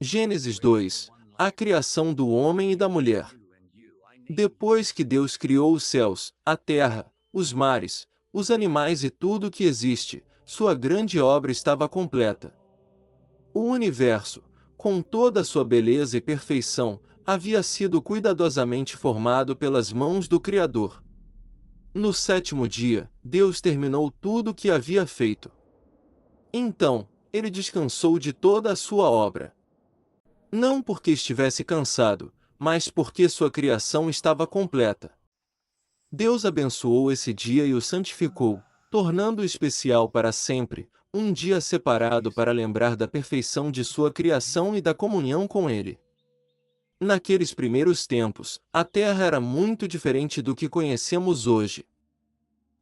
Gênesis 2. A criação do homem e da mulher. Depois que Deus criou os céus, a terra, os mares, os animais e tudo o que existe, sua grande obra estava completa. O universo, com toda a sua beleza e perfeição, havia sido cuidadosamente formado pelas mãos do Criador. No sétimo dia, Deus terminou tudo o que havia feito. Então, ele descansou de toda a sua obra. Não porque estivesse cansado, mas porque sua criação estava completa. Deus abençoou esse dia e o santificou, tornando-o especial para sempre, um dia separado para lembrar da perfeição de sua criação e da comunhão com Ele. Naqueles primeiros tempos, a terra era muito diferente do que conhecemos hoje.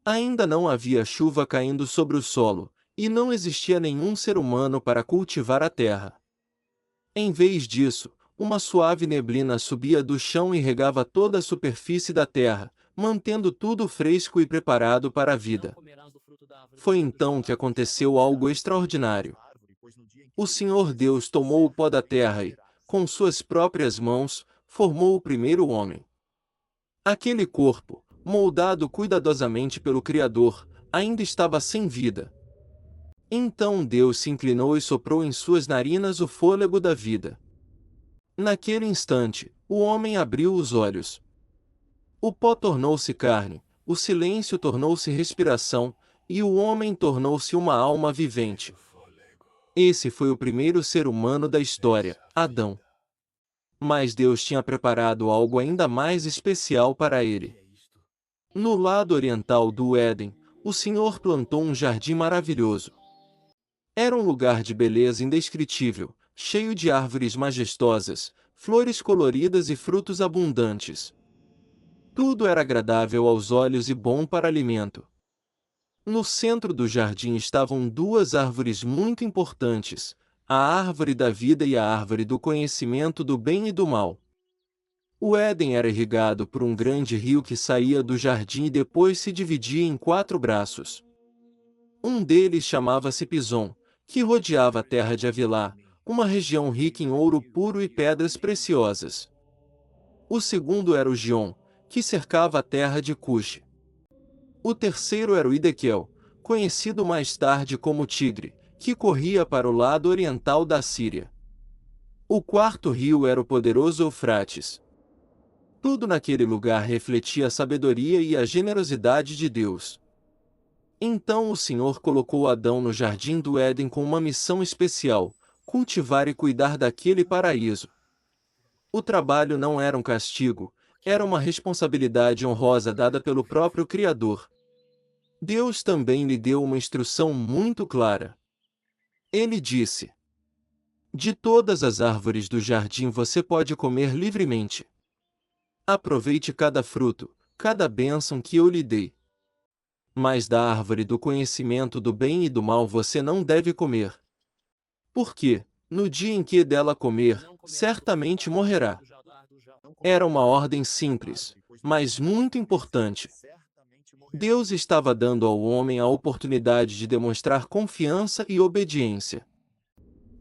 Ainda não havia chuva caindo sobre o solo, e não existia nenhum ser humano para cultivar a terra. Em vez disso, uma suave neblina subia do chão e regava toda a superfície da terra, mantendo tudo fresco e preparado para a vida. Foi então que aconteceu algo extraordinário. O Senhor Deus tomou o pó da terra e, com suas próprias mãos, formou o primeiro homem. Aquele corpo, moldado cuidadosamente pelo Criador, ainda estava sem vida. Então Deus se inclinou e soprou em suas narinas o fôlego da vida. Naquele instante, o homem abriu os olhos. O pó tornou-se carne, o silêncio tornou-se respiração, e o homem tornou-se uma alma vivente. Esse foi o primeiro ser humano da história, Adão. Mas Deus tinha preparado algo ainda mais especial para ele. No lado oriental do Éden, o Senhor plantou um jardim maravilhoso. Era um lugar de beleza indescritível, cheio de árvores majestosas, flores coloridas e frutos abundantes. Tudo era agradável aos olhos e bom para alimento. No centro do jardim estavam duas árvores muito importantes, a árvore da vida e a árvore do conhecimento do bem e do mal. O Éden era irrigado por um grande rio que saía do jardim e depois se dividia em 4 braços. Um deles chamava-se Pison, que rodeava a terra de Havilá, uma região rica em ouro puro e pedras preciosas. O segundo era o Gion, que cercava a terra de Cuxi. O terceiro era o Idequel, conhecido mais tarde como Tigre, que corria para o lado oriental da Síria. O quarto rio era o poderoso Eufrates. Tudo naquele lugar refletia a sabedoria e a generosidade de Deus. Então o Senhor colocou Adão no jardim do Éden com uma missão especial: cultivar e cuidar daquele paraíso. O trabalho não era um castigo, era uma responsabilidade honrosa dada pelo próprio Criador. Deus também lhe deu uma instrução muito clara. Ele disse: de todas as árvores do jardim você pode comer livremente. Aproveite cada fruto, cada bênção que eu lhe dei. Mas da árvore do conhecimento do bem e do mal você não deve comer. Porque, no dia em que dela comer, certamente morrerá. Era uma ordem simples, mas muito importante. Deus estava dando ao homem a oportunidade de demonstrar confiança e obediência.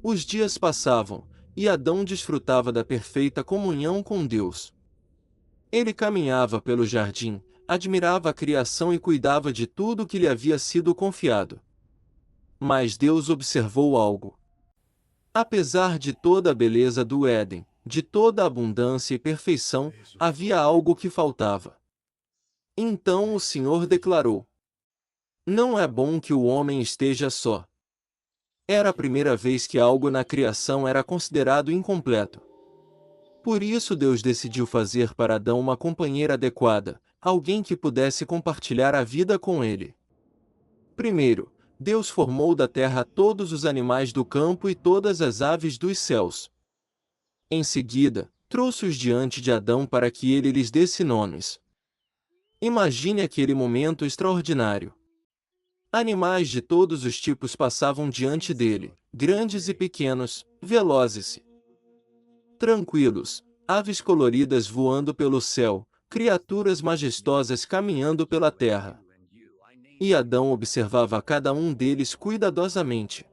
Os dias passavam, e Adão desfrutava da perfeita comunhão com Deus. Ele caminhava pelo jardim, admirava a criação e cuidava de tudo que lhe havia sido confiado. Mas Deus observou algo. Apesar de toda a beleza do Éden, de toda a abundância e perfeição, havia algo que faltava. Então o Senhor declarou: não é bom que o homem esteja só. Era a primeira vez que algo na criação era considerado incompleto. Por isso Deus decidiu fazer para Adão uma companheira adequada, alguém que pudesse compartilhar a vida com ele. Primeiro, Deus formou da terra todos os animais do campo e todas as aves dos céus. Em seguida, trouxe-os diante de Adão para que ele lhes desse nomes. Imagine aquele momento extraordinário. Animais de todos os tipos passavam diante dele, grandes e pequenos, velozes e tranquilos, aves coloridas voando pelo céu, criaturas majestosas caminhando pela terra. E Adão observava cada um deles cuidadosamente.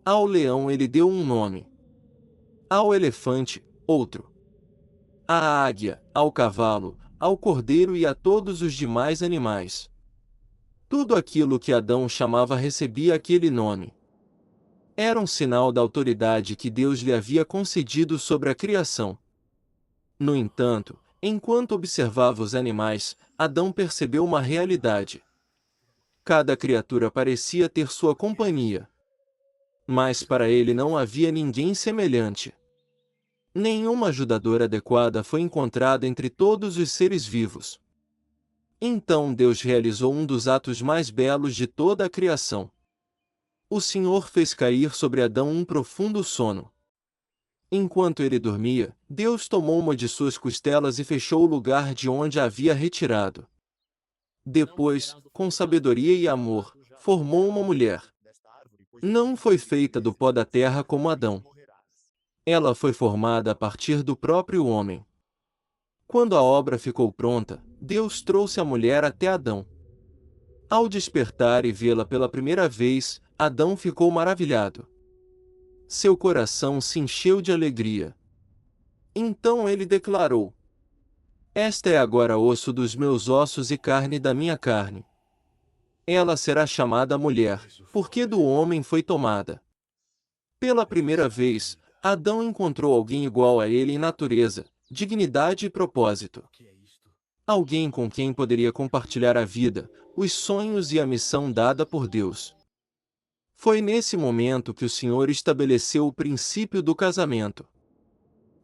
Ao leão ele deu um nome. ao elefante, outro, à águia, ao cavalo, ao cordeiro e a todos os demais animais. Tudo aquilo que Adão chamava recebia aquele nome. Era um sinal da autoridade que Deus lhe havia concedido sobre a criação. No entanto, enquanto observava os animais, Adão percebeu uma realidade. Cada criatura parecia ter sua companhia. Mas para ele não havia ninguém semelhante. Nenhuma ajudadora adequada foi encontrada entre todos os seres vivos. Então Deus realizou um dos atos mais belos de toda a criação. O Senhor fez cair sobre Adão um profundo sono. Enquanto ele dormia, Deus tomou uma de suas costelas e fechou o lugar de onde a havia retirado. Depois, com sabedoria e amor, formou uma mulher. Não foi feita do pó da terra como Adão. Ela foi formada a partir do próprio homem. Quando a obra ficou pronta, Deus trouxe a mulher até Adão. Ao despertar e vê-la pela primeira vez, Adão ficou maravilhado. Seu coração se encheu de alegria. Então ele declarou: Esta é agora osso dos meus ossos e carne da minha carne. Ela será chamada mulher, porque do homem foi tomada. Pela primeira vez, Adão encontrou alguém igual a ele em natureza, dignidade e propósito. Alguém com quem poderia compartilhar a vida, os sonhos e a missão dada por Deus. Foi nesse momento que o Senhor estabeleceu o princípio do casamento.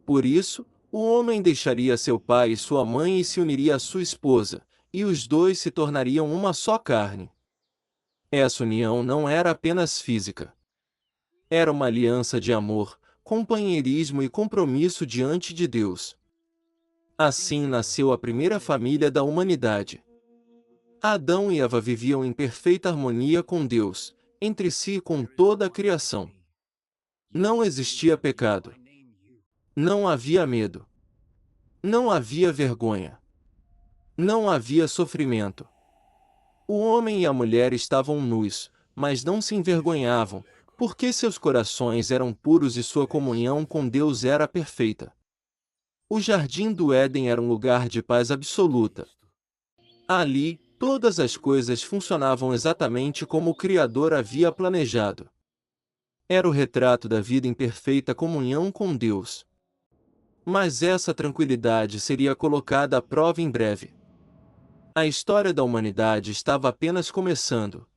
Por isso, o homem deixaria seu pai e sua mãe e se uniria à sua esposa, e os dois se tornariam uma só carne. Essa união não era apenas física. Era uma aliança de amor, companheirismo e compromisso diante de Deus. Assim nasceu a primeira família da humanidade. Adão e Eva viviam em perfeita harmonia com Deus, entre si e com toda a criação. Não existia pecado. Não havia medo. Não havia vergonha. Não havia sofrimento. O homem e a mulher estavam nus, mas não se envergonhavam, porque seus corações eram puros e sua comunhão com Deus era perfeita. O jardim do Éden era um lugar de paz absoluta. Ali, todas as coisas funcionavam exatamente como o Criador havia planejado. Era o retrato da vida em perfeita comunhão com Deus. Mas essa tranquilidade seria colocada à prova em breve. A história da humanidade estava apenas começando.